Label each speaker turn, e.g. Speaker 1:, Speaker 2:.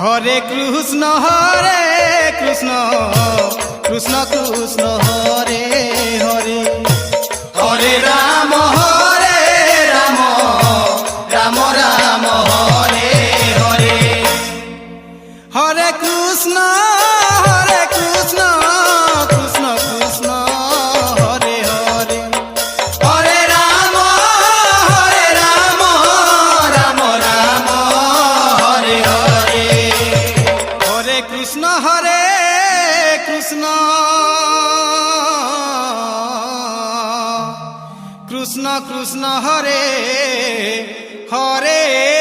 Speaker 1: Hare Krishna Krishna Krishna Hare Hare, Hare Ram Ram Ram Hare Hare, Hare Krishna Krishna Krishna Hare Hare, Hare Ram Ram Ram Hare Hare, Hare Krishna Krishna Krishna Hare Hare.